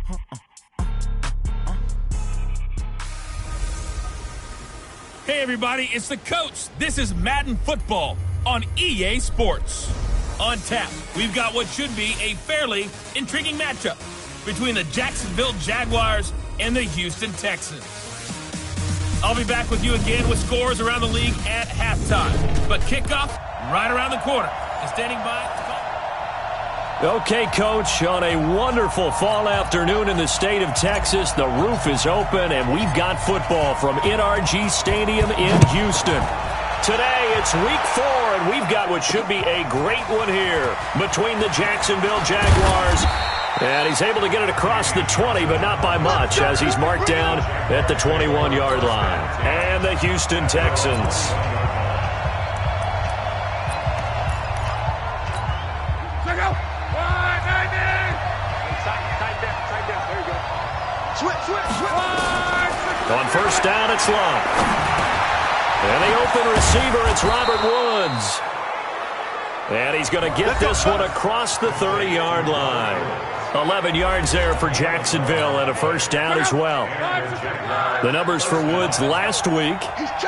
Hey everybody, it's the coach. This is Madden Football on EA Sports. On tap, we've got what should be a fairly intriguing matchup between the Jacksonville Jaguars and the Houston Texans. I'll be back with you again with scores around the league at halftime. But kickoff right around the corner. And standing by to call. Okay, Coach, on a wonderful fall afternoon in the state of Texas, the roof is open, and we've got football from NRG Stadium in Houston. Today, it's week 4, and we've got what should be a great one here between the Jacksonville Jaguars. And he's able to get it across the 20, but not by much, as he's marked down at the 21-yard line. And the Houston Texans. On first down, it's Long. And the open receiver, it's Robert Woods. And he's going to get this one across the 30-yard line. 11 yards there for Jacksonville and a first down as well. The numbers for Woods last week,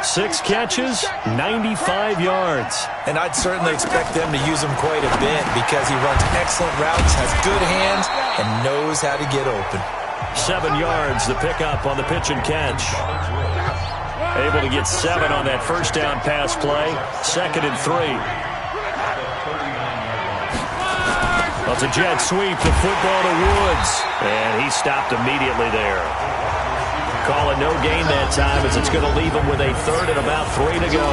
6 catches, 95 yards. And I'd certainly expect them to use him quite a bit because he runs excellent routes, has good hands, and knows how to get open. 7 yards, the pickup on the pitch and catch. Able to get 7 on that first down pass play. 2nd and 3. Well, it's a jet sweep, the football to Woods. And he stopped immediately there. Calling no gain that time as it's going to leave him with a 3rd and about 3 to go.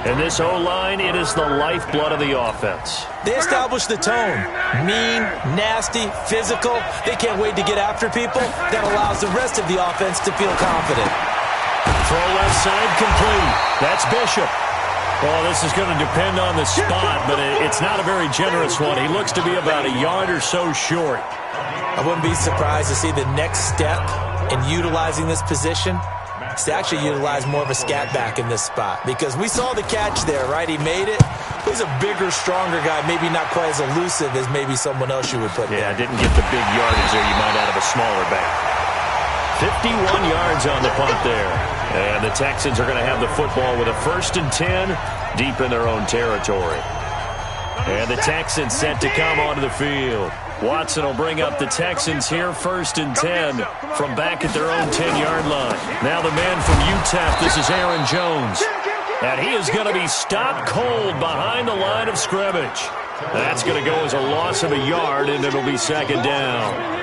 And this O-line, it is the lifeblood of the offense. They establish the tone. Mean, nasty, physical. They can't wait to get after people. That allows the rest of the offense to feel confident. Throw left side complete. That's Bishop. Well, this is going to depend on the spot, but it's not a very generous one. He looks to be about a yard or so short. I wouldn't be surprised to see the next step in utilizing this position is to actually utilize more of a scat back in this spot. Because we saw the catch there, right? He made it. He's a bigger, stronger guy, maybe not quite as elusive as maybe someone else you would put there. Yeah, didn't get the big yardage there you might out of a smaller back. 51 yards on the punt there. And the Texans are going to have the football with a 1st and 10 deep in their own territory. And the Texans set to come onto the field. Watson will bring up the Texans here, 1st and 10 from back at their own 10-yard line. Now the man from UTEP, this is Aaron Jones. And he is going to be stopped cold behind the line of scrimmage. That's going to go as a loss of a yard, and it'll be 2nd down.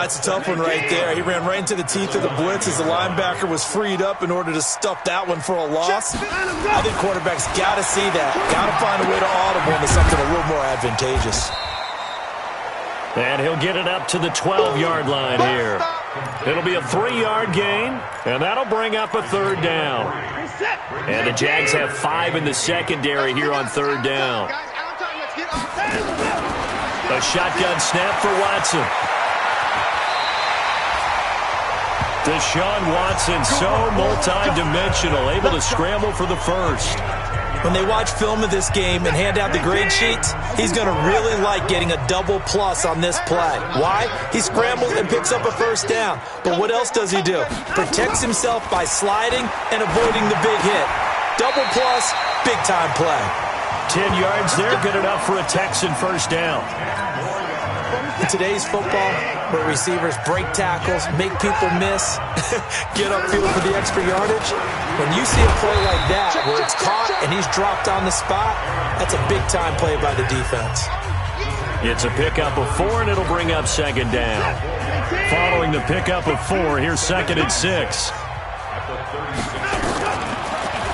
It's a tough one right there. He ran right into the teeth of the blitz as the linebacker was freed up in order to stuff that one for a loss. I think quarterbacks got to see that. Got to find a way to audible into something a little more advantageous. And he'll get it up to the 12-yard line here. It'll be a 3-yard gain, and that'll bring up a 3rd down. And the Jags have 5 in the secondary here on 3rd down. A shotgun snap for Watson. Deshaun Watson, so multi-dimensional, able to scramble for the first. When they watch film of this game and hand out the grade sheets, he's going to really like getting a double plus on this play. Why? He scrambles and picks up a 1st down. But what else does he do? Protects himself by sliding and avoiding the big hit. Double plus, big-time play. 10 yards there, good enough for a Texan 1st down. In today's football, where receivers break tackles, make people miss, get upfield for the extra yardage, when you see a play like that where it's caught and he's dropped on the spot, that's a big-time play by the defense. It's a pickup of 4, and it'll bring up 2nd down. Following the pickup of 4, here's 2nd and 6.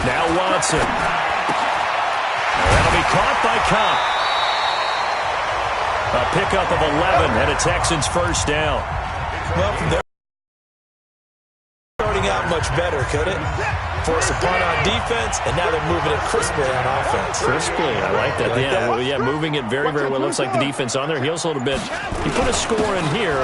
Now Watson. That'll be caught by Cobb. A pickup of 11 and a Texans 1st down. Well, from there, starting out much better, could it? Force a punt on defense, and now they're moving it crisply on offense. Crisply, I like that. Yeah, moving it very, very well. Looks like the defense on their heels a little bit. You put a score in here,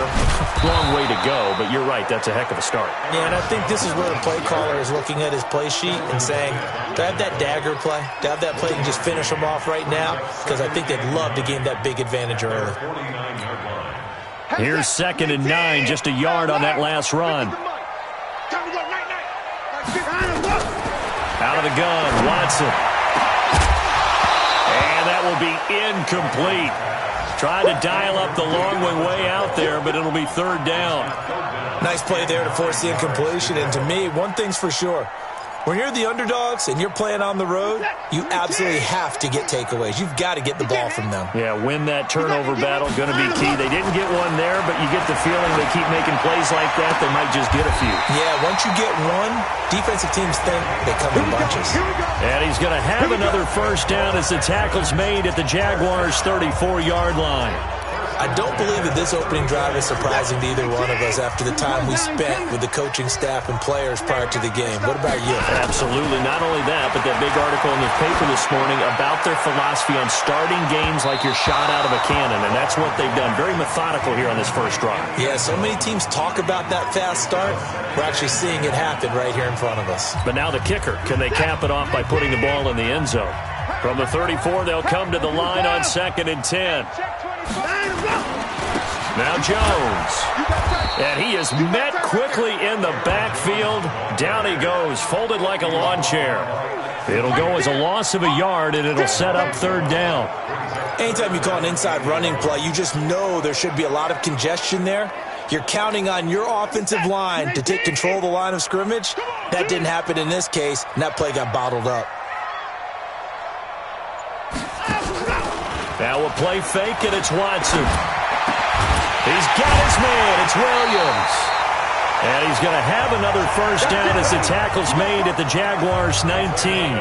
long way to go, but you're right, that's a heck of a start. Yeah, and I think this is where the play caller is looking at his play sheet and saying, do I have that dagger play? Do I have that play and just finish them off right now? Because I think they'd love to gain that big advantage early. Here's 2nd and 9, just a yard on that last run. Out of the gun, Watson. And that will be incomplete. Tried to dial up the long way out there, but it'll be 3rd down. Nice play there to force the incompletion. And to me, one thing's for sure. When you're the underdogs and you're playing on the road, you absolutely have to get takeaways. You've got to get the ball from them. Yeah, win that turnover battle, going to be key. They didn't get one there, but you get the feeling they keep making plays like that, they might just get a few. Yeah, once you get one, defensive teams think they come in bunches. And he's going to have another 1st down as the tackle's made at the Jaguars' 34-yard line. I don't believe that this opening drive is surprising to either one of us after the time we spent with the coaching staff and players prior to the game. What about you? Absolutely. Not only that, but that big article in the paper this morning about their philosophy on starting games like you're shot out of a cannon, and that's what they've done. Very methodical here on this first drive. Yeah, so many teams talk about that fast start. We're actually seeing it happen right here in front of us. But now the kicker. Can they cap it off by putting the ball in the end zone? From the 34, they'll come to the line on 2nd and 10. Now Jones. And he is met quickly in the backfield. Down he goes, folded like a lawn chair. It'll go as a loss of a yard, and it'll set up 3rd down. Anytime you call an inside running play, you just know there should be a lot of congestion there. You're counting on your offensive line to take control of the line of scrimmage. That didn't happen in this case, and that play got bottled up. Now a play fake, and it's Watson. He's got his man. It's Williams. And he's going to have another 1st down as the tackle's made at the Jaguars' 19.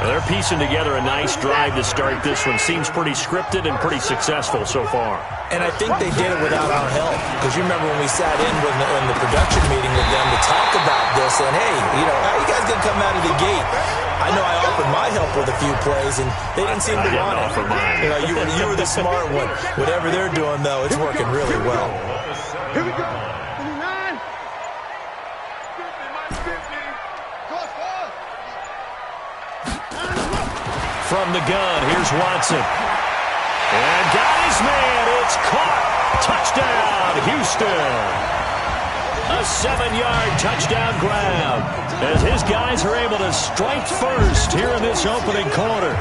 Well, they're piecing together a nice drive to start this one. Seems pretty scripted and pretty successful so far. And I think they did it without our help. Because you remember when we sat in the production meeting with them to talk about this, and hey, how you guys going to come out of the gate? I know I offered my help with a few plays, and they didn't seem to want it. You were the smart one. Whatever they're doing, though, it's working really well. Here we go. From the gun, here's Watson. And got his man. It's caught. Touchdown, Houston. A 7-yard touchdown grab as his guys are able to strike first here in this opening quarter.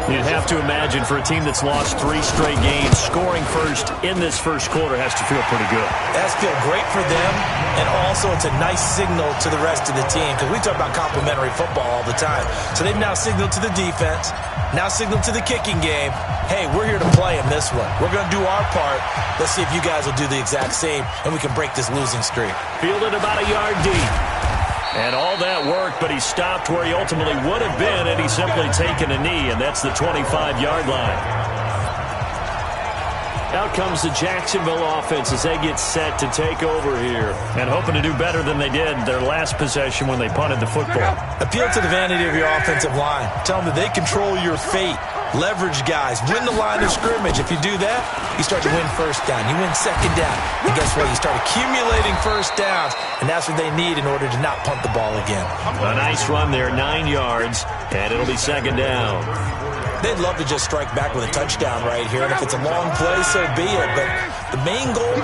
You'd have to imagine for a team that's lost 3 straight games, scoring first in this first quarter has to feel pretty good. It has to feel great for them, and also it's a nice signal to the rest of the team because we talk about complimentary football all the time. So they've now signaled to the defense, now signaled to the kicking game, hey, we're here to play in this one. We're going to do our part. Let's see if you guys will do the exact same, and we can break this losing streak. Fielded about a yard deep. And all that worked, but he stopped where he ultimately would have been, and he's simply taken a knee, and that's the 25-yard line. Out comes the Jacksonville offense as they get set to take over here and hoping to do better than they did their last possession when they punted the football. Appeal to the vanity of your offensive line. Tell them that they control your fate. Leverage guys. Win the line of scrimmage. If you do that, you start to win 1st down. You win 2nd down. And guess what? You start accumulating 1st downs, and that's what they need in order to not punt the ball again. A nice run there, 9 yards, and it'll be 2nd down. They'd love to just strike back with a touchdown right here, and if it's a long play, so be it. But the main goal,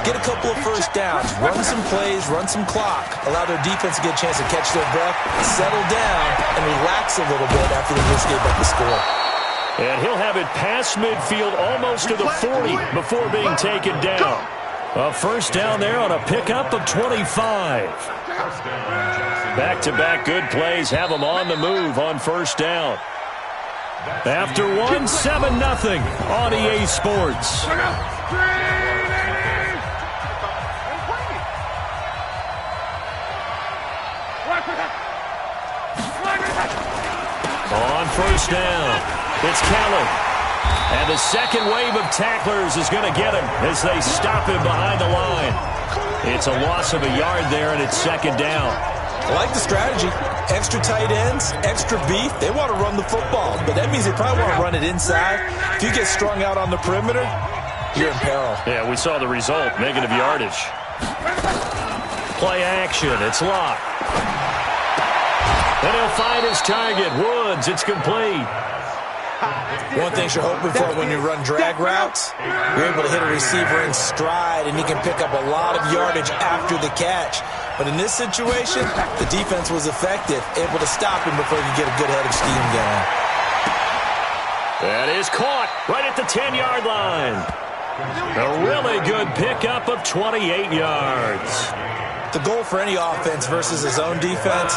get a couple of 1st downs, run some plays, run some clock, allow their defense to get a chance to catch their breath, settle down, and relax a little bit after they just gave up the score. And he'll have it past midfield almost to the 40 before being taken down. A 1st down there on a pickup of 25. Back-to-back good plays have them on the move on 1st down. After one, 7-0 on EA Sports. On 1st down. It's Kelly. And the second wave of tacklers is going to get him as they stop him behind the line. It's a loss of a yard there, and it's second down. I like the strategy. Extra tight ends, extra beef. They want to run the football, but that means they probably want to run it inside. If you get strung out on the perimeter, you're in peril. Yeah, we saw the result, negative yardage. Play action, it's locked. And he'll find his target, Woods. It's complete. One thing you're hoping for when you run drag routes, you're able to hit a receiver in stride, and he can pick up a lot of yardage after the catch. But in this situation, the defense was effective, able to stop him before he could get a good head of steam going. That is caught right at the 10-yard line. A really good pickup of 28 yards. The goal for any offense versus his own defense,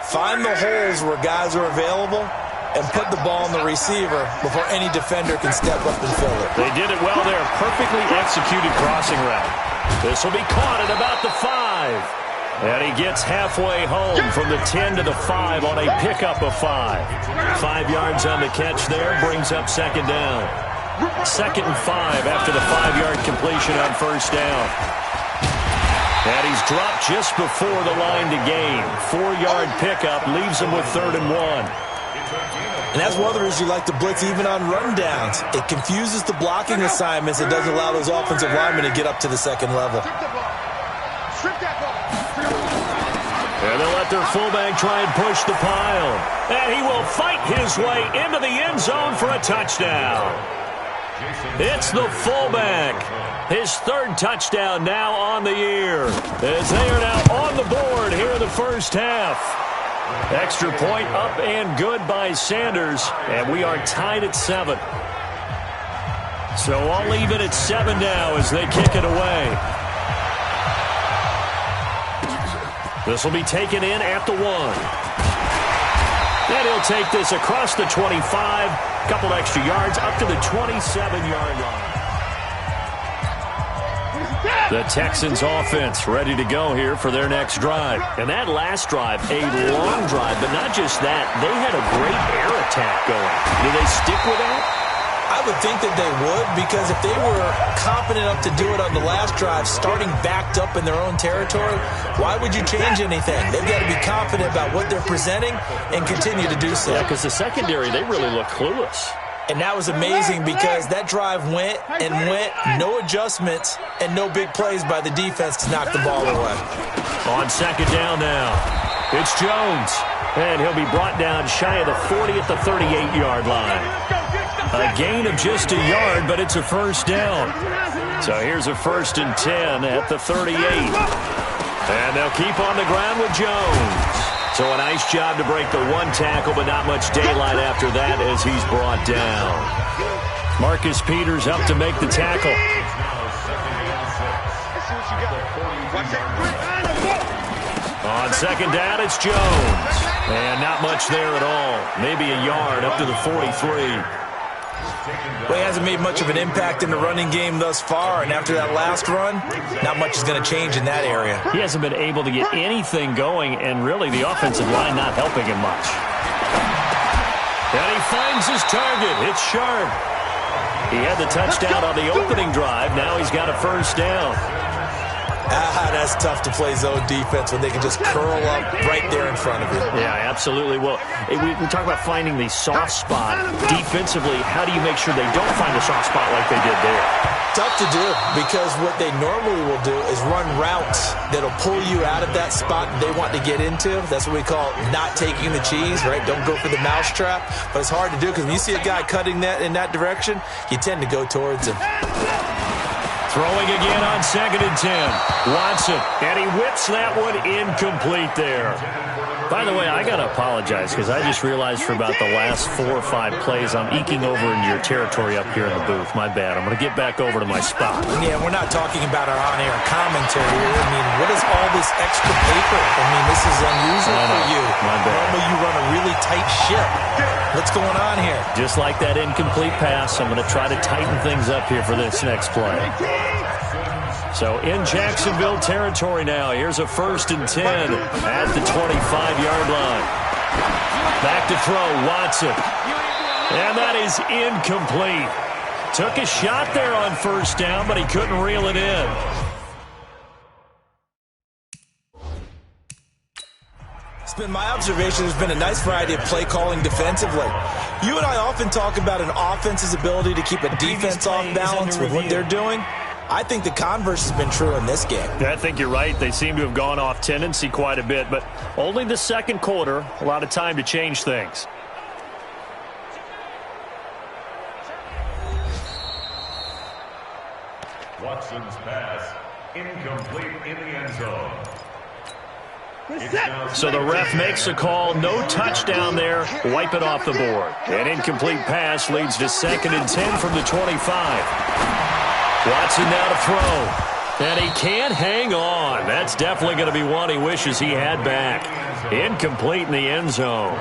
find the holes where guys are available and put the ball in the receiver before any defender can step up and fill it. They did it well there. Perfectly executed crossing route. This will be caught at about the 5. And he gets halfway home from the 10 to the 5 on a pickup of 5. 5 yards on the catch there brings up second down. 2nd and 5 after the 5-yard completion on first down. And he's dropped just before the line to gain. 4-yard pickup leaves him with 3rd and 1. And that's one of the reasons you like to blitz even on rundowns. It confuses the blocking assignments. It doesn't allow those offensive linemen to get up to the second level. And they'll let their fullback try and push the pile. And he will fight his way into the end zone for a touchdown. It's the fullback. His 3rd touchdown now on the year, as they are now on the board here in the first half. Extra point up and good by Sanders, and we are tied at 7. So I'll leave it at 7 now as they kick it away. This will be taken in at the 1. And he'll take this across the 25, couple extra yards up to the 27-yard line. The Texans offense ready to go here for their next drive. And that last drive, a long drive, but not just that. They had a great air attack going. Do they stick with that? I would think that they would, because if they were confident enough to do it on the last drive, starting backed up in their own territory, why would you change anything? They've got to be confident about what they're presenting and continue to do so. Yeah, because the secondary, they really look clueless. And that was amazing because that drive went and went, no adjustments and no big plays by the defense to knock the ball away. On second down now, it's Jones. And he'll be brought down shy of the 40 at the 38-yard line. A gain of just a yard, but it's a first down. So here's a 1st and 10 at the 38. And they'll keep on the ground with Jones. So a nice job to break the 1 tackle, but not much daylight after that as he's brought down. Marcus Peters up to make the tackle. On second down, it's Jones. And not much there at all. Maybe a yard up to the 43. Well, he hasn't made much of an impact in the running game thus far, and after that last run, not much is going to change in that area. He hasn't been able to get anything going, and really the offensive line not helping him much. And he finds his target. It's Sharp. He had the touchdown on the opening drive. Now he's got a first down. That's tough to play zone defense when they can just curl up right there in front of you. Yeah, absolutely. Well, we talk about finding the soft spot defensively. How do you make sure they don't find a soft spot like they did there? Tough to do, because what they normally will do is run routes that'll pull you out of that spot that they want to get into. That's what we call not taking the cheese, right? Don't go for the mousetrap. But it's hard to do because when you see a guy cutting that in that direction, you tend to go towards him. Throwing again on 2nd and 10. Watson, and he whips that one incomplete there. By the way, I got to apologize because I just realized for about the last 4 or 5 plays I'm eking over into your territory up here in the booth. My bad. I'm going to get back over to my spot. Yeah, we're not talking about our on-air commentary here. I mean, what is all this extra paper? I mean, this is unusual for you. My bad. Normally you run a really tight ship. What's going on here? Just like that incomplete pass, I'm going to try to tighten things up here for this next play. So in Jacksonville territory now. Here's a 1st and 10 at the 25-yard line. Back to throw, Watson. And that is incomplete. Took a shot there on first down, but he couldn't reel it in. been my observation. There's been a nice variety of play calling defensively. You and I often talk about an offense's ability to keep a defense off balance with what they're doing. I think the converse has been true in this game. Yeah, I think you're right. They seem to have gone off tendency quite a bit, but only the second quarter, a lot of time to change things. Watson's pass, incomplete in the end zone. So the ref makes a call, no touchdown there, wipe it off the board. An incomplete pass leads to 2nd and 10 from the 25. Watson now to throw. And he can't hang on. That's definitely going to be one he wishes he had back. Incomplete in the end zone.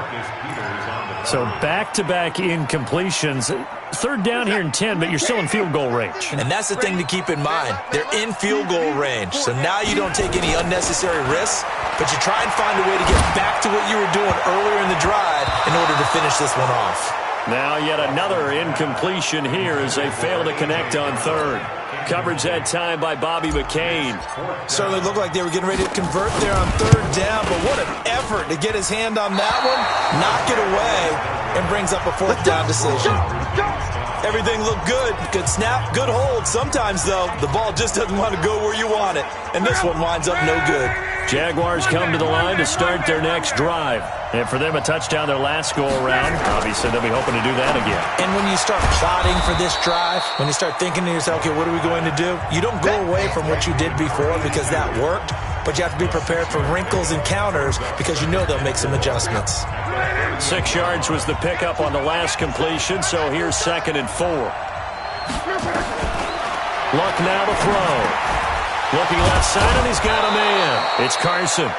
So back-to-back incompletions. 3rd down here and 10, but you're still in field goal range. And that's the thing to keep in mind. They're in field goal range. So now you don't take any unnecessary risks, but you try and find a way to get back to what you were doing earlier in the drive in order to finish this one off. Now yet another incompletion here as they fail to connect on 3rd. Coverage that time by Bobby McCain. Certainly looked like they were getting ready to convert there on 3rd down, but what an effort to get his hand on that one, knock it away, and brings up a 4th down decision. Everything looked good. Good snap, good hold. Sometimes, though, the ball just doesn't want to go where you want it, and this one winds up no good. Jaguars come to the line to start their next drive. And for them, a touchdown their last go-around. Obviously, they'll be hoping to do that again. And when you start plotting for this drive, when you start thinking to yourself, okay, what are we going to do? You don't go away from what you did before because that worked, but you have to be prepared for wrinkles and counters because you know they'll make some adjustments. 6 yards was the pickup on the last completion, so here's 2nd and 4. Luck now to throw. Looking left side, and he's got a man. It's Carson.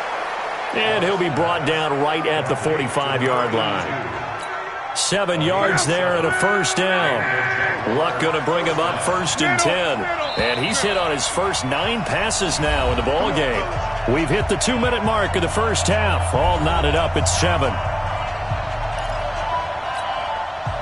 And he'll be brought down right at the 45-yard line. 7 yards there and a 1st down. Luck going to bring him up 1st and 10. And he's hit on his first 9 passes now in the ball game. We've hit the 2-minute mark of the first half. All knotted up at 7.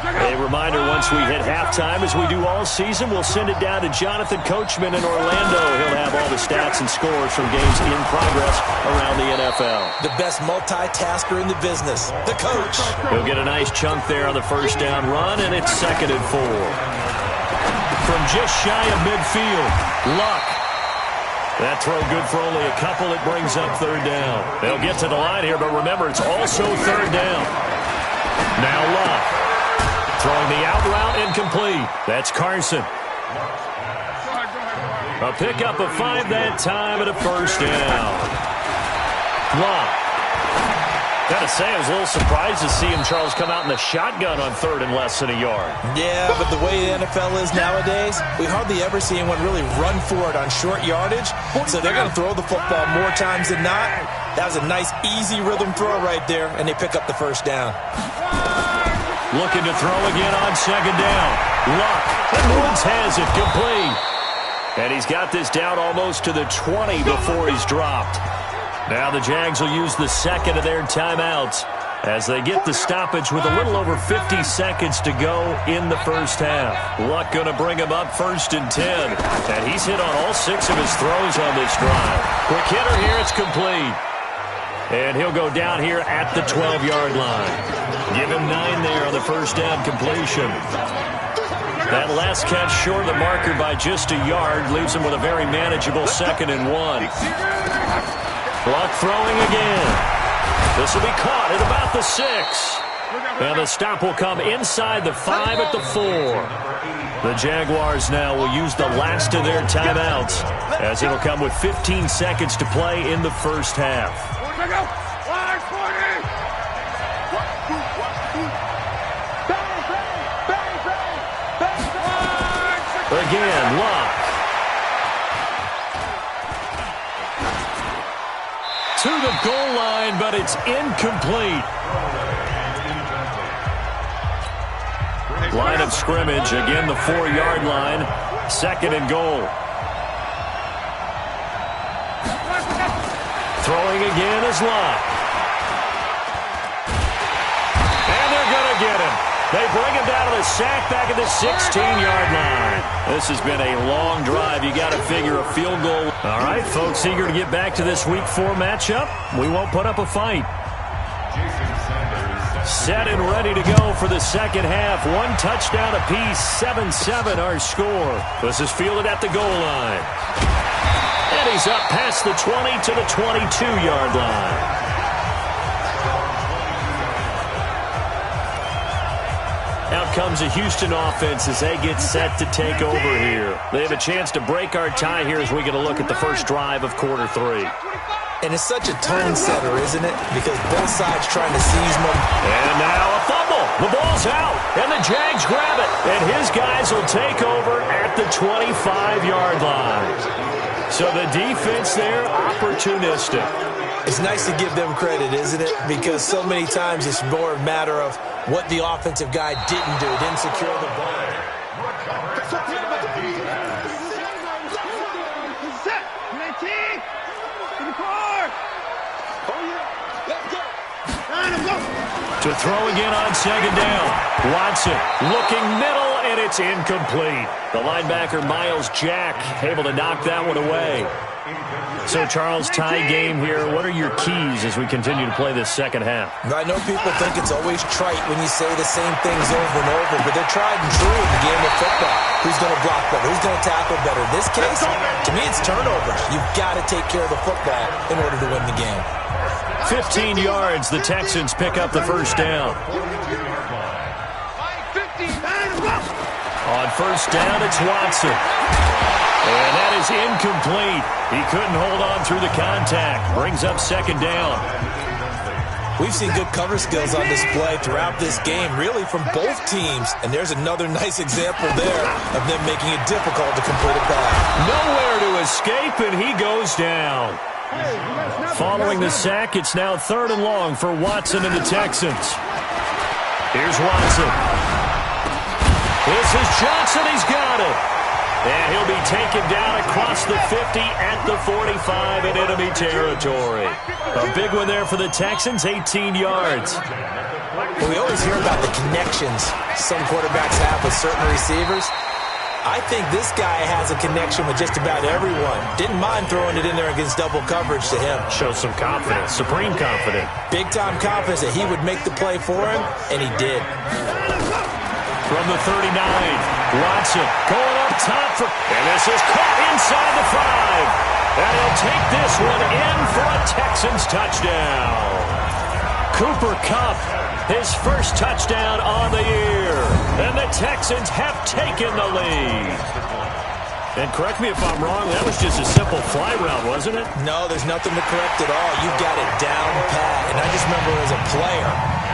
A reminder, once we hit halftime, as we do all season, we'll send it down to Jonathan Coachman in Orlando. He'll have all the stats and scores from games in progress around the NFL. The best multitasker in the business, the coach. He'll get a nice chunk there on the 1st down run, and it's 2nd and 4. From just shy of midfield, Luck. That throw good for only a couple. It brings up 3rd down. They'll get to the line here, but remember, it's also 3rd down. Now Luck. Throwing the out route incomplete. That's Carson. A pickup of 5 that time and a 1st down. Luck. Gotta say, I was a little surprised to see him, Charles, come out in the shotgun on 3rd and less than a yard. Yeah, but the way the NFL is nowadays, we hardly ever see anyone really run for it on short yardage. So they're going to throw the football more times than not. That was a nice, easy rhythm throw right there, and they pick up the 1st down. Looking to throw again on 2nd down. Luck. And Woods has it complete. And he's got this down almost to the 20 before he's dropped. Now the Jags will use the 2nd of their timeouts as they get the stoppage with a little over 50 seconds to go in the first half. Luck going to bring him up 1st and 10. And he's hit on all 6 of his throws on this drive. Quick hitter here, it's complete. And he'll go down here at the 12-yard line. Give him 9 there on the 1st down completion. That last catch short of the marker by just a yard leaves him with a very manageable 2nd and 1. Luck throwing again. This will be caught at about the 6. And the stop will come inside the 5 at the 4. The Jaguars now will use the last of their timeouts as it'll come with 15 seconds to play in the first half. Again, Luck. To the goal line, but it's incomplete. Line of scrimmage, again the 4-yard line. 2nd and goal. Throwing again is Luck. And they're going to get him. They bring him down to the sack back at the 16-yard line. This has been a long drive. You got to figure a field goal. All right, folks, eager to get back to this Week 4 matchup. We won't put up a fight. Set and ready to go for the second half. One touchdown apiece, 7-7 our score. This is fielded at the goal line. And he's up past the 20 to the 22-yard line. Out comes a Houston offense as they get set to take over here. They have a chance to break our tie here as we get a look at the first drive of quarter 3. And it's such a tone setter, isn't it? Because both sides trying to seize them. And now a fumble. The ball's out. And the Jags grab it. And his guys will take over at the 25-yard line. So the defense there, opportunistic. It's nice to give them credit, isn't it? Because so many times it's more a matter of what the offensive guy didn't do. Didn't secure the ball. To throw again on second down. Watson looking middle, and it's incomplete. The linebacker, Miles Jack, able to knock that one away. So, Charles, tie game here. What are your keys as we continue to play this second half? I know people think it's always trite when you say the same things over and over, but they're tried and true in the game of football. Who's going to block better? Who's going to tackle better? In this case, to me, it's turnovers. You've got to take care of the football in order to win the game. 15 yards, the Texans pick up the first down. On first down, it's Watson. And that is incomplete. He couldn't hold on through the contact. Brings up second down. We've seen good cover skills on display throughout this game, really from both teams. And there's another nice example there of them making it difficult to complete a pass. Nowhere to escape, and he goes down. Following the sack, it's now 3rd and long for Watson and the Texans. Here's Watson. This is Johnson. He's got it. And he'll be taken down across the 50 at the 45 in enemy territory. A big one there for the Texans, 18 yards. Well, we always hear about the connections some quarterbacks have with certain receivers. I think this guy has a connection with just about everyone. Didn't mind throwing it in there against double coverage to him. Shows some confidence, supreme confidence. Big-time confidence that he would make the play for him, and he did. From the 39, Watson going up top for, and this is caught inside the 5. And he'll take this one in for a Texans touchdown. Cooper Kupp, his first touchdown on the year. And the Texans have taken the lead. And correct me if I'm wrong, that was just a simple fly route, wasn't it? No, there's nothing to correct at all. You got it down pat. And I just remember as a player,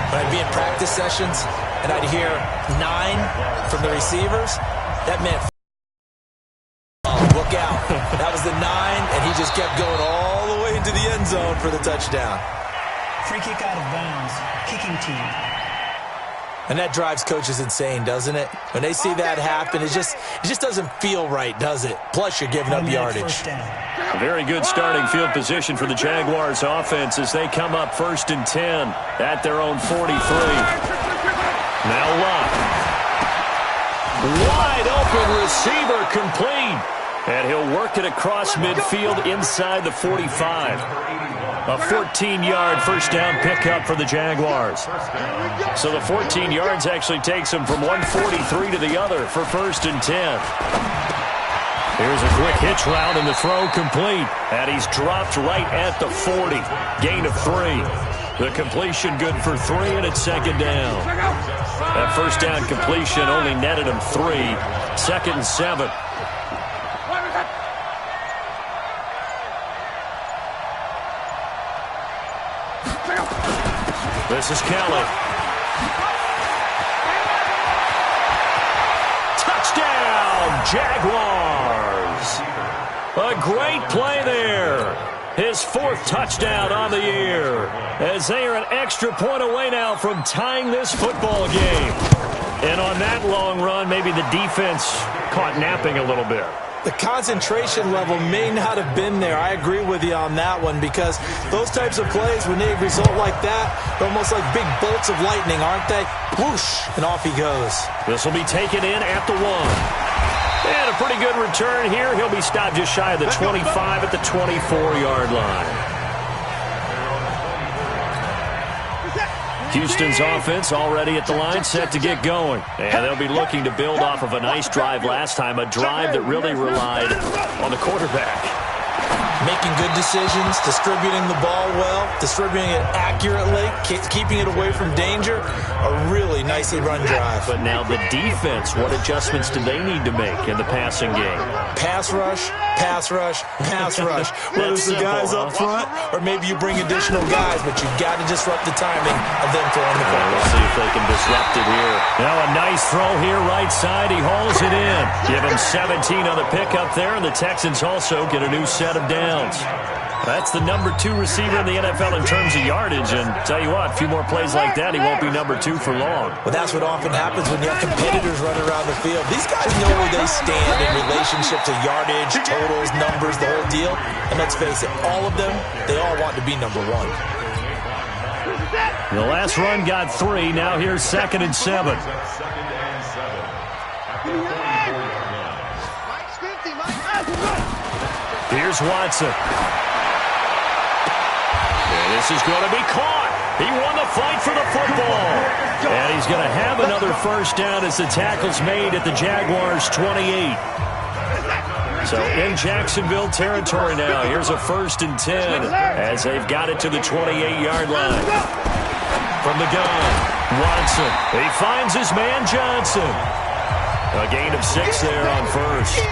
when I'd be in practice sessions, and I'd hear 9 from the receivers, that meant look out. That was the 9, and he just kept going all the way into the end zone for the touchdown. Free kick out of bounds, kicking team. And that drives coaches insane, doesn't it? When they see that happen, it just doesn't feel right, does it? Plus, you're giving up yardage. A very good starting field position for the Jaguars offense as they come up 1st and 10 at their own 43. Now Luck. Wide open receiver complete. And he'll work it across midfield inside the 45. A 14-yard first down pickup for the Jaguars. So the 14 yards actually takes him from 143 to the other for 1st and 10. Here's a quick hitch route and the throw complete. And he's dropped right at the 40. Gain of 3. The completion good for 3, and it's 2nd down. That first down completion only netted him 3. 2nd and 7. This is Kelly. Touchdown, Jaguars. A great play there. His 4th touchdown on the year. As they are an extra point away now from tying this football game. And on that long run, maybe the defense caught napping a little bit. The concentration level may not have been there. I agree with you on that one because those types of plays, when they result like that, they're almost like big bolts of lightning, aren't they? Whoosh, and off he goes. This will be taken in at the 1. And a pretty good return here. He'll be stopped just shy of the 25 at the 24-yard line. Houston's offense already at the line, set to get going. And they'll be looking to build off of a nice drive last time, a drive that really relied on the quarterback. Making good decisions, distributing the ball well, distributing it accurately, keeping it away from danger. A really nicely run drive. But now the defense, what adjustments do they need to make in the passing game? Pass rush, pass rush, pass rush. Whether it's the guys up front or maybe you bring additional guys, but you've got to disrupt the timing of them throwing the ball. We'll see if they can disrupt it here. Now a nice throw here, right side. He hauls it in. Give him 17 on the pickup there, and the Texans also get a new set of downs. That's the number 2 receiver in the NFL in terms of yardage, and tell you what, a few more plays like that, he won't be number 2 for long. Well, that's what often happens when you have competitors running around the field. These guys know where they stand in relationship to yardage, totals, numbers, the whole deal. And let's face it, all of them, they all want to be number 1. The last run got 3. Now here's 2nd and 7. Here's Watson. And this is going to be caught. He won the fight for the football. And he's going to have another first down as the tackle's made at the Jaguars' 28. So in Jacksonville territory now. Here's a 1st and 10 as they've got it to the 28-yard line. From the gun, Watson. He finds his man Johnson. A gain of 6 there on first.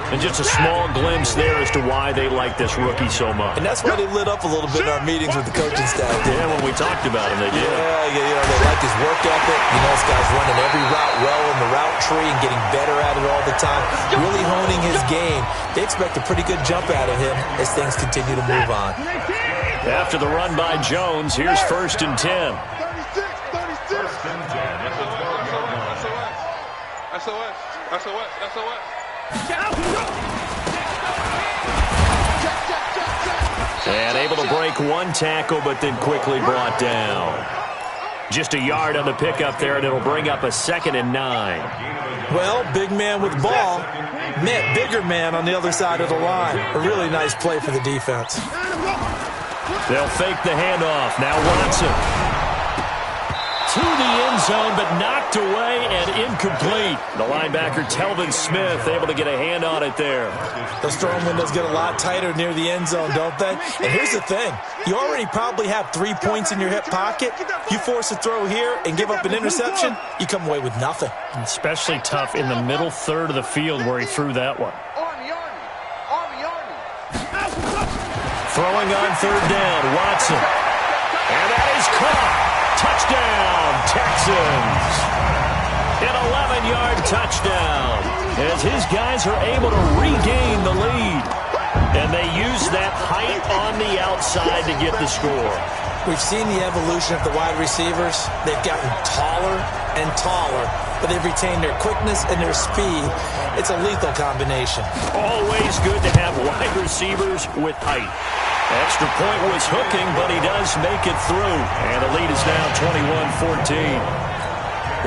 And just a small glimpse there as to why they like this rookie so much. And that's why they lit up a little bit in our meetings with the coaching staff. Yeah, when we talked about him, they did. Yeah, they like his work ethic. This guy's running every route well in the route tree and getting better at it all the time. Really honing his game. They expect a pretty good jump out of him as things continue to move on. After the run by Jones, here's 1st and 10. And able to break one tackle, but then quickly brought down. Just a yard on the pickup there, and it'll bring up a 2nd and 9. Well, big man with ball met bigger man on the other side of the line. A really nice play for the defense. They'll fake the handoff. Now Watson. To the end zone, but knocked away and incomplete. The linebacker, Telvin Smith, able to get a hand on it there. Those throwing windows get a lot tighter near the end zone, don't they? And here's the thing. You already probably have 3 points in your hip pocket. You force a throw here and give up an interception, you come away with nothing. Especially tough in the middle third of the field where he threw that one. Throwing on 3rd down, Watson. And that is caught. Touchdown, Texans. An 11-yard touchdown as his guys are able to regain the lead. And they use that height on the outside to get the score. We've seen the evolution of the wide receivers. They've gotten taller and taller, but they've retained their quickness and their speed. It's a lethal combination. Always good to have wide receivers with height. Extra point was hooking, but he does make it through. And the lead is now 21-14.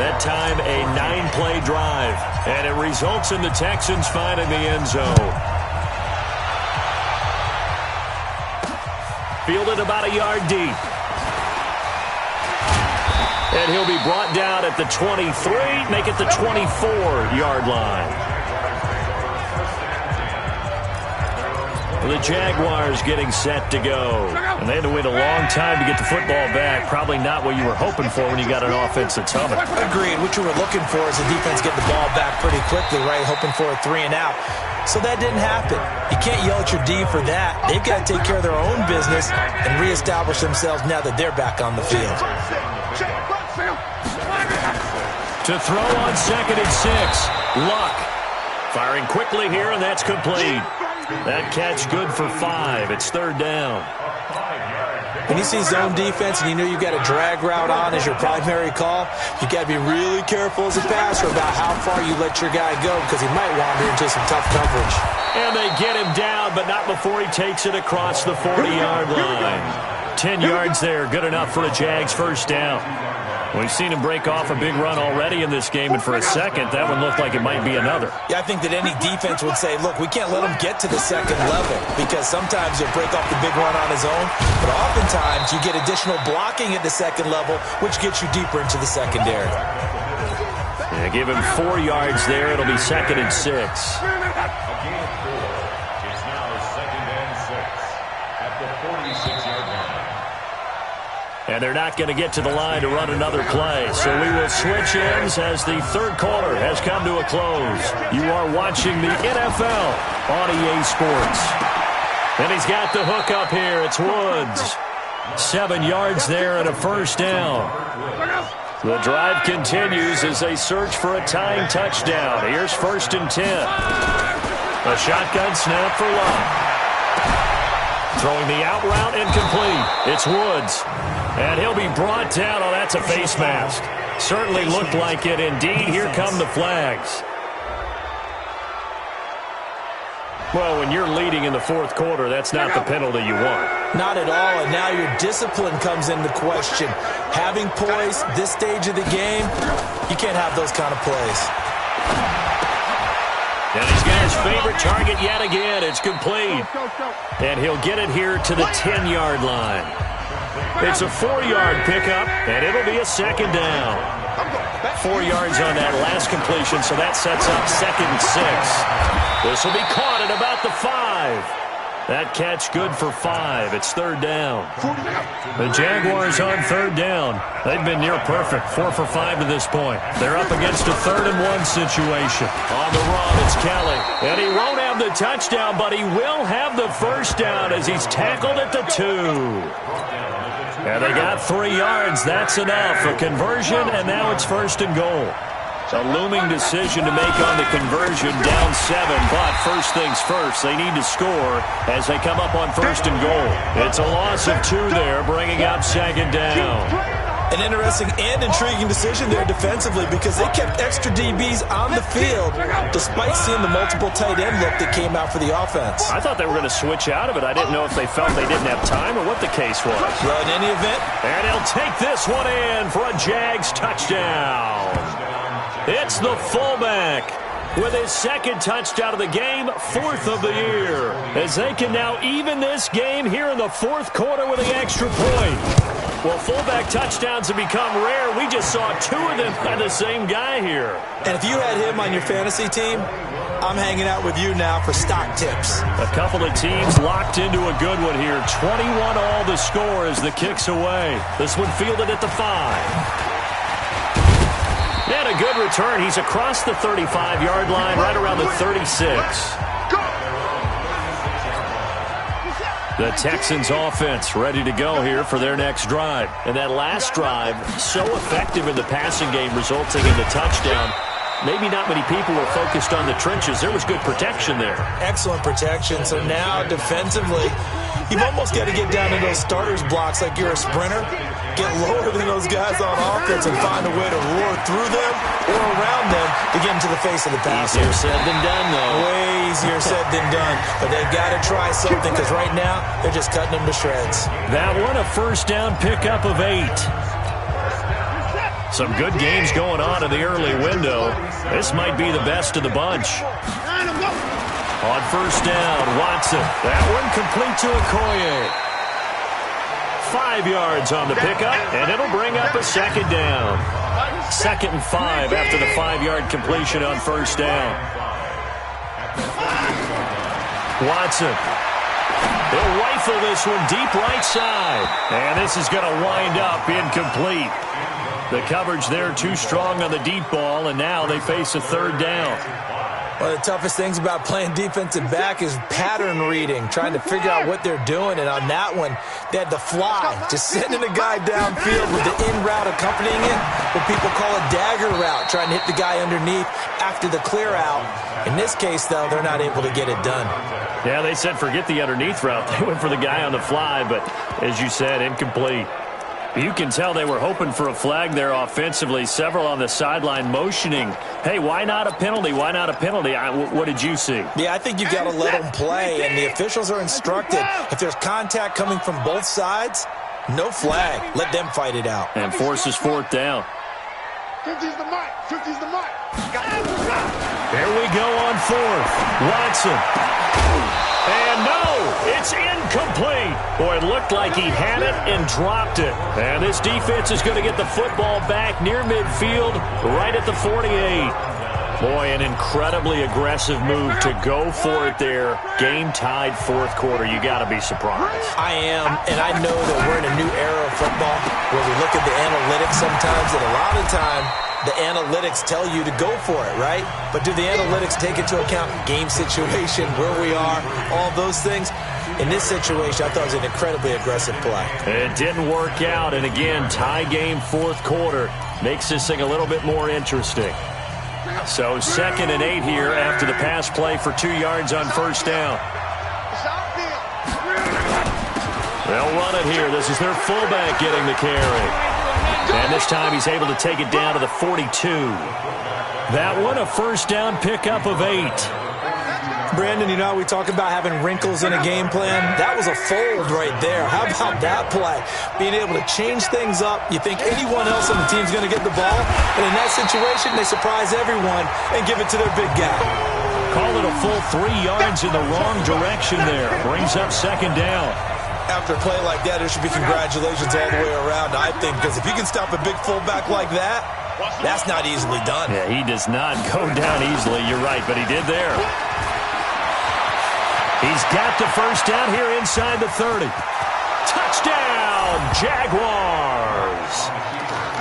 That time a 9-play drive. And it results in the Texans finding the end zone. Fielded about a yard deep. And he'll be brought down at the 23, make it the 24-yard line. The Jaguars getting set to go. And they had to wait a long time to get the football back. Probably not what you were hoping for when you got an offense that's humming. Agreed. What you were looking for is the defense getting the ball back pretty quickly, right? Hoping for a 3 and out. So that didn't happen. You can't yell at your D for that. They've got to take care of their own business and reestablish themselves now that they're back on the field. To throw on 2nd and 6. Luck. Firing quickly here, and that's complete. That catch good for 5. It's 3rd down. When you see zone defense and you know you've got a drag route on as your primary call, you've got to be really careful as a passer about how far you let your guy go because he might wander into some tough coverage. And they get him down, but not before he takes it across the 40-yard line. 10 yards there, good enough for a Jags first down. We've seen him break off a big run already in this game, and for a second, that one looked like it might be another. Yeah, I think that any defense would say, look, we can't let him get to the second level because sometimes he'll break off the big run on his own, but oftentimes you get additional blocking at the second level, which gets you deeper into the secondary. Yeah, give him 4 yards there. It'll be 2nd and 6. It's now 2nd and 6 at the 46-yard line. And they're not going to get to the line to run another play. So we will switch ends as the third quarter has come to a close. You are watching the NFL on EA Sports. And he's got the hook up here. It's Woods. 7 yards there and a first down. The drive continues as they search for a tying touchdown. Here's 1st and 10. A shotgun snap for Love. Throwing the out route incomplete. It's Woods. And he'll be brought down. Oh, that's a face mask. Certainly looked like it indeed. Here come the flags. Well, when you're leading in the fourth quarter, that's not the penalty you want. Not at all, and now your discipline comes into question. Having poise this stage of the game, you can't have those kind of plays. And he's got his favorite target yet again. It's complete. And he'll get it here to the 10-yard line. It's a 4-yard pickup, and it'll be a second down. 4 yards on that last completion, so that sets up 2nd and 6. This will be caught at about the 5. That catch good for 5. It's 3rd down. The Jaguars on 3rd down. They've been near perfect, 4 for 5 to this point. They're up against a 3rd and 1 situation. On the run, it's Kelly. And he won't have the touchdown, but he will have the first down as he's tackled at the 2. And they got 3 yards. That's enough. A conversion, and now it's 1st and goal. A looming decision to make on the conversion, down 7. But first things first, they need to score as they come up on 1st and goal. It's a loss of 2 there, bringing up 2nd down. An interesting and intriguing decision there defensively because they kept extra DBs on the field despite seeing the multiple tight end look that came out for the offense. I thought they were going to switch out of it. I didn't know if they felt they didn't have time or what the case was. Well, in any event. And he'll take this one in for a Jags touchdown. It's the fullback with his 2nd touchdown of the game, 4th of the year, as they can now even this game here in the 4th quarter with the extra point. Well, fullback touchdowns have become rare. We just saw 2 of them by the same guy here. And if you had him on your fantasy team, I'm hanging out with you now for stock tips. A couple of teams locked into a good one here. 21 all the score as the kick's away. This one fielded at the 5. And a good return. He's across the 35-yard line, right around the 36. The Texans offense ready to go here for their next drive. And that last drive, so effective in the passing game, resulting in the touchdown. Maybe not many people were focused on the trenches. There was good protection there. Excellent protection. So now defensively, you've almost got to get down to those starters blocks like you're a sprinter. Get lower than those guys on offense and find a way to roar through them or around them to get into the face of the passer. Easier said than done, though. Way easier said than done. But they've got to try something because right now they're just cutting them to shreds. That one a first down pickup of 8. Some good games going on in the early window. This might be the best of the bunch. On first down, Watson. That one complete to Okoye. 5 yards on the pickup, and it'll bring up a 2nd down. 2nd and 5 after the 5-yard completion on first down. Watson. They'll rifle this one deep right side. And this is going to wind up incomplete. The coverage there too strong on the deep ball, and now they face a 3rd down. One of the toughest things about playing defensive back is pattern reading, trying to figure out what they're doing. And on that one, they had to fly, just sending a guy downfield with the in route accompanying it, what people call a dagger route, trying to hit the guy underneath after the clear out. In this case, though, they're not able to get it done. Yeah, they said forget the underneath route. They went for the guy on the fly, but as you said, incomplete. You can tell they were hoping for a flag there offensively. Several on the sideline motioning, hey, why not a penalty? Why not a penalty? What did you see? Yeah, I think you've got to let them play, and the officials are instructed. If there's contact coming from both sides, No flag. Let them fight it out. And forces fourth down. 50's the mic. 50's the mic. Here we go on fourth. Watson. And no, it's incomplete. Boy, it looked like he had it and dropped it. And this defense is going to get the football back near midfield, right at the 48. Boy, an incredibly aggressive move to go for it there. Game-tied fourth quarter. You got to be surprised. I am, and I know that we're in a new era of football where we look at the analytics sometimes, and a lot of the time, the analytics tell you to go for it, right? But do the analytics take into account game situation, where we are, all those things? In this situation, I thought it was an incredibly aggressive play. It didn't work out, and again, tie game fourth quarter makes this thing a little bit more interesting. So 2nd and 8 here after the pass play for 2 yards on first down. They'll run it here. This is their fullback getting the carry. And this time he's able to take it down to the 42. That one a first down pickup of 8. Brandon, you know how we talk about having wrinkles in a game plan? That was a fold right there. How about that play? Being able to change things up. You think anyone else on the team's going to get the ball, but in that situation, they surprise everyone and give it to their big guy. Call it a full 3 yards in the wrong direction there. Brings up 2nd down. After a play like that, there should be congratulations all the way around, I think, because if you can stop a big fullback like that, that's not easily done. Yeah, he does not go down easily. You're right, but he did there. He's got the first down here inside the 30. Touchdown, Jaguars.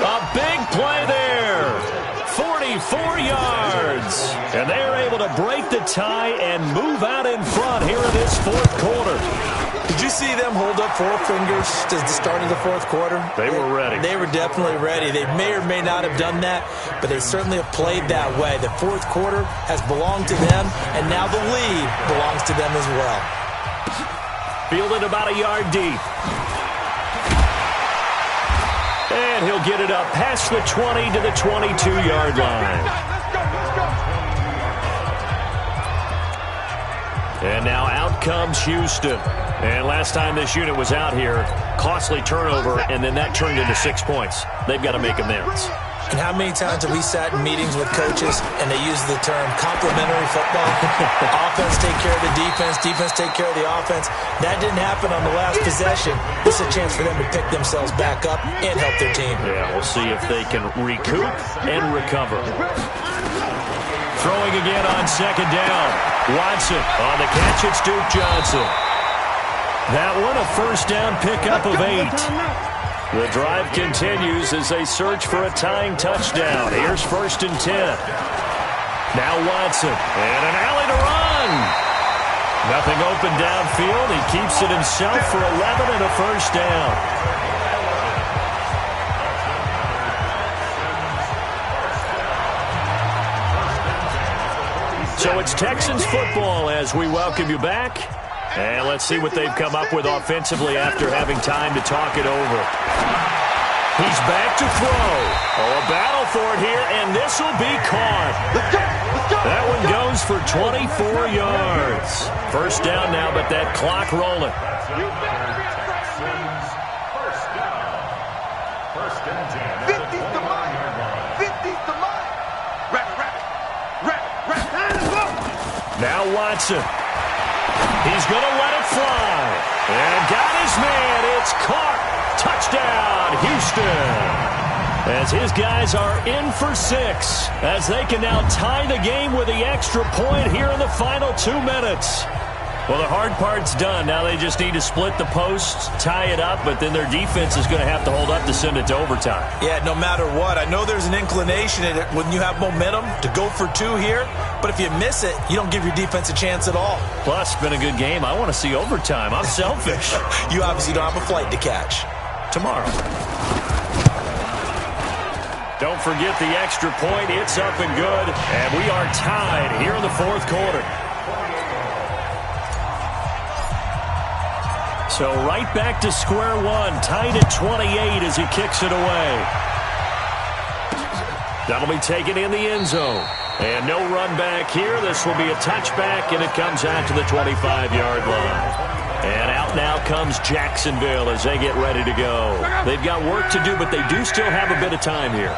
A big play there. 44 yards. And they are able to break the tie and move out in front here in this fourth quarter. Did you see them hold up 4 fingers to the start of the fourth quarter? They were ready. They were definitely ready. They may or may not have done that, but they certainly have played that way. The fourth quarter has belonged to them, and now the lead belongs to them as well. Fielded about a yard deep. And he'll get it up past the 20 to the 22-yard line. And now out comes Houston. And last time this unit was out here, costly turnover, and then that turned into 6 points. They've got to make amends. And how many times have we sat in meetings with coaches and they use the term complementary football? Offense take care of the defense, defense take care of the offense. That didn't happen on the last possession. This is a chance for them to pick themselves back up and help their team. Yeah, we'll see if they can recoup and recover. Throwing again on 2nd down. Watson on the catch. It's Duke Johnson. That one a first down pickup of 8. The drive continues as they search for a tying touchdown. Here's 1st and 10. Now Watson and an alley to run. Nothing open downfield. He keeps it himself for 11 and a first down. So it's Texans football as we welcome you back. And let's see what they've come up with offensively after having time to talk it over. He's back to throw. Oh, a battle for it here, and this will be caught. That one goes for 24 yards. First down now, but that clock rolling. First and 10. 50's the mic. 50's the mic. Now Watson. He's going to let it fly. And got his man. It's caught. Touchdown, Houston. As his guys are in for 6. As they can now tie the game with the extra point here in the final 2 minutes. Well, the hard part's done. Now they just need to split the posts, tie it up, but then their defense is going to have to hold up to send it to overtime. Yeah, no matter what. I know there's an inclination in it when you have momentum to go for 2 here, but if you miss it, you don't give your defense a chance at all. Plus, it's been a good game. I want to see overtime. I'm selfish. You obviously don't have a flight to catch. Tomorrow. Don't forget the extra point. It's up and good, and we are tied here in the fourth quarter. So right back to square one, tied at 28 as he kicks it away. That'll be taken in the end zone. And no run back here. This will be a touchback, and it comes out to the 25-yard line. And out now comes Jacksonville as they get ready to go. They've got work to do, but they do still have a bit of time here.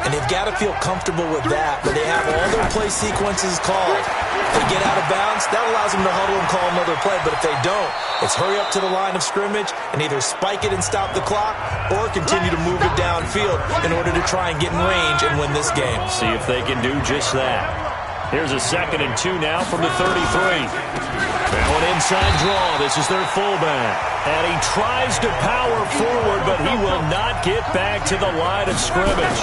And they've got to feel comfortable with that, but they have all their play sequences called. If they get out of bounds, that allows them to huddle and call another play. But if they don't, it's hurry up to the line of scrimmage and either spike it and stop the clock or continue to move it downfield in order to try and get in range and win this game. See if they can do just that. Here's a 2nd and 2 now from the 33. Now an inside draw. This is their fullback. And he tries to power forward, but he will not get back to the line of scrimmage.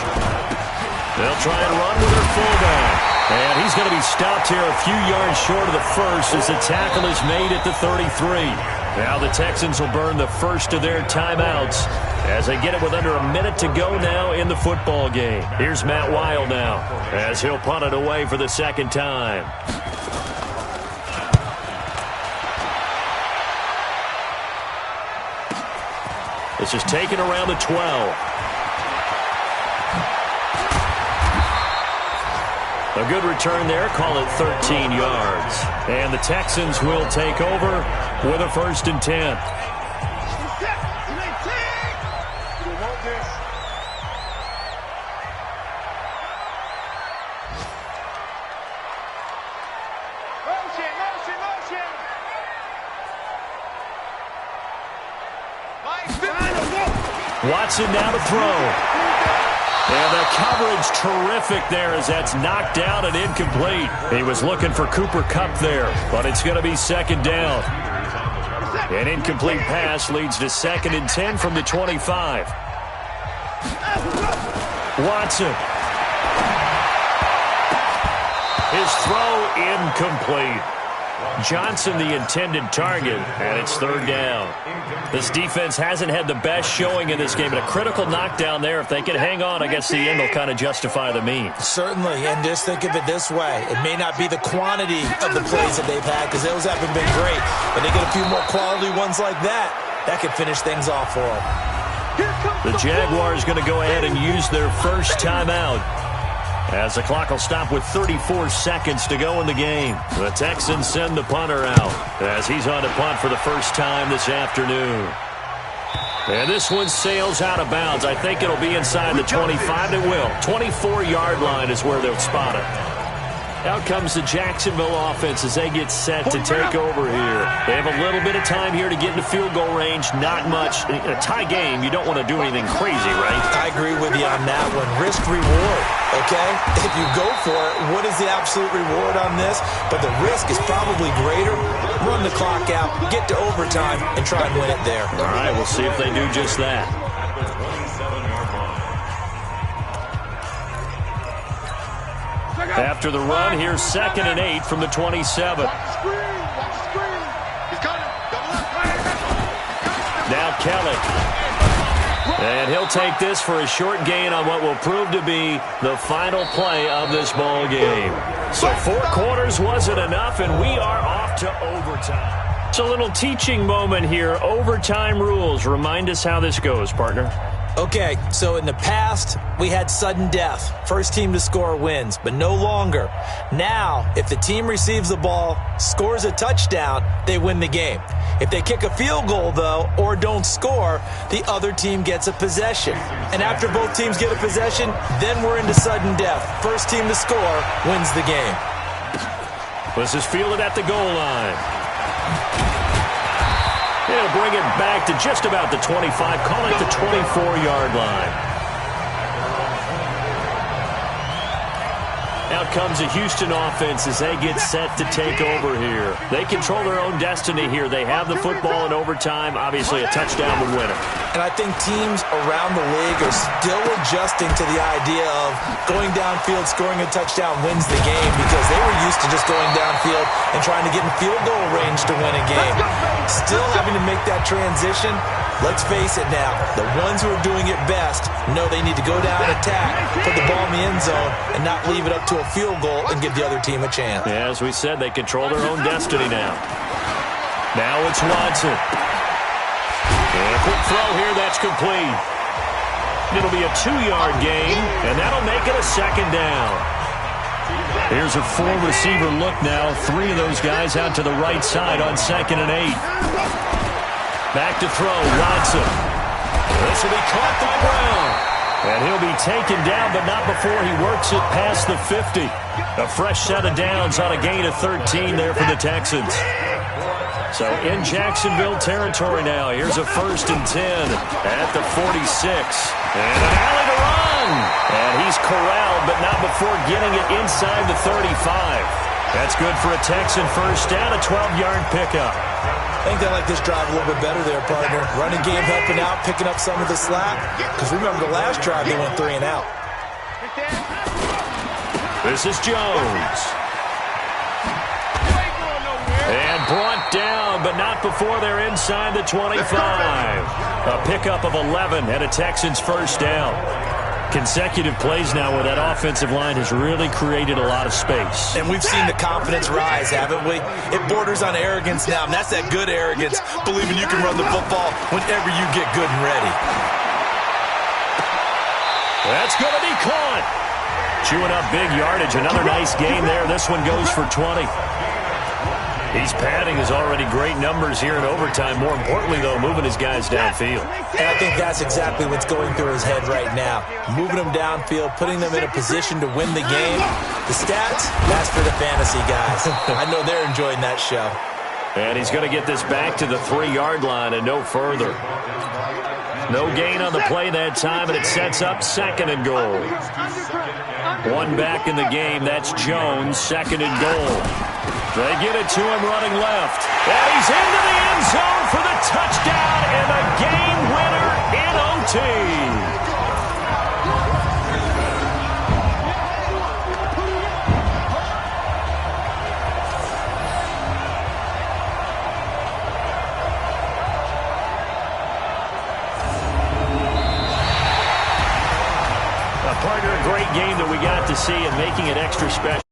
They'll try and run with their fullback. And he's going to be stopped here a few yards short of the first as the tackle is made at the 33. Now the Texans will burn the first of their timeouts as they get it with under a minute to go now in the football game. Here's Matt Weil now as he'll punt it away for the second time. This is taken around the 12. A good return there. Call it 13 yards. And the Texans will take over with a 1st and 10. Watson now to throw. And the coverage terrific there as that's knocked down and incomplete. He was looking for Cooper Kupp there, but it's going to be 2nd down. An incomplete pass leads to 2nd and 10 from the 25. Watson. His throw incomplete. Johnson the intended target, and it's 3rd down. This defense hasn't had the best showing in this game, but a critical knockdown there. If they can hang on, I guess the end will kind of justify the means. Certainly, and just think of it this way. It may not be the quantity of the plays that they've had because those haven't been great, but they get a few more quality ones like that. That could finish things off for them. The Jaguars going to go ahead and use their first timeout as the clock will stop with 34 seconds to go in the game. The Texans send the punter out as he's on to punt for the first time this afternoon. And this one sails out of bounds. I think it'll be inside the 25. It will. 24-yard line is where they'll spot it. Out comes the Jacksonville offense as they get set to take over here. They have a little bit of time here to get into field goal range. Not much. In a tie game, you don't want to do anything crazy, right? I agree with you on that one. Risk reward, okay? If you go for it, what is the absolute reward on this? But the risk is probably greater. Run the clock out, get to overtime, and try and win it there. All right, we'll see if they do just that. After the run, here's 2nd and 8 from the 27. Now Kelly. And he'll take this for a short gain on what will prove to be the final play of this ball game. So 4 quarters wasn't enough, and we are off to overtime. It's a little teaching moment here. Overtime rules. Remind us how this goes, partner. Okay, so in the past, we had sudden death. First team to score wins, but no longer. Now, if the team receives the ball, scores a touchdown, they win the game. If they kick a field goal, though, or don't score, the other team gets a possession. And after both teams get a possession, then we're into sudden death. First team to score wins the game. This is fielded at the goal line. He'll bring it back to just about the 25, call it the 24-yard line. Out comes the Houston offense as they get set to take over here. They control their own destiny here. They have the football in overtime. Obviously, a touchdown would win it. And I think teams around the league are still adjusting to the idea of going downfield, scoring a touchdown wins the game because they were used to just going downfield and trying to get in field goal range to win a game. Still having to make that transition. Let's face it now, the ones who are doing it best know they need to go down, attack, put the ball in the end zone, and not leave it up to a field goal and give the other team a chance. Yeah, as we said, they control their own destiny now. Now it's Watson. And a quick throw here, that's complete. It'll be a 2-yard gain, and that'll make it a 2nd down. Here's a four-receiver look now. Three of those guys out to the right side on 2nd and 8. Back to throw, Watson. This will be caught by Brown. And he'll be taken down, but not before he works it past the 50. A fresh set of downs on a gain of 13 there for the Texans. So in Jacksonville territory now. Here's a 1st and 10 at the 46. And an alley to run. And he's corralled, but not before getting it inside the 35. That's good for a Texan first down, a 12-yard pickup. I think they like this drive a little bit better there, partner. Running game helping out, picking up some of the slack. Because remember, the last drive they went 3 and out. This is Jones. And brought down, but not before they're inside the 25. A pickup of 11 and a Texans first down. Consecutive plays now where that offensive line has really created a lot of space. And we've seen the confidence rise, haven't we? It borders on arrogance now, and that's that good arrogance, believing you can run the football whenever you get good and ready. That's going to be caught. Chewing up big yardage. Another nice gain there. This one goes for 20. He's padding his already great numbers here in overtime. More importantly, though, moving his guys downfield. And I think that's exactly what's going through his head right now. Moving them downfield, putting them in a position to win the game. The stats, that's for the fantasy guys. I know they're enjoying that show. And he's going to get this back to the 3-yard line and no further. No gain on the play that time, and it sets up 2nd and goal. One back in the game. That's Jones, 2nd and goal. They get it to him running left. And he's into the end zone for the touchdown and a game winner in OT. A partner, a great game that we got to see and making it extra special.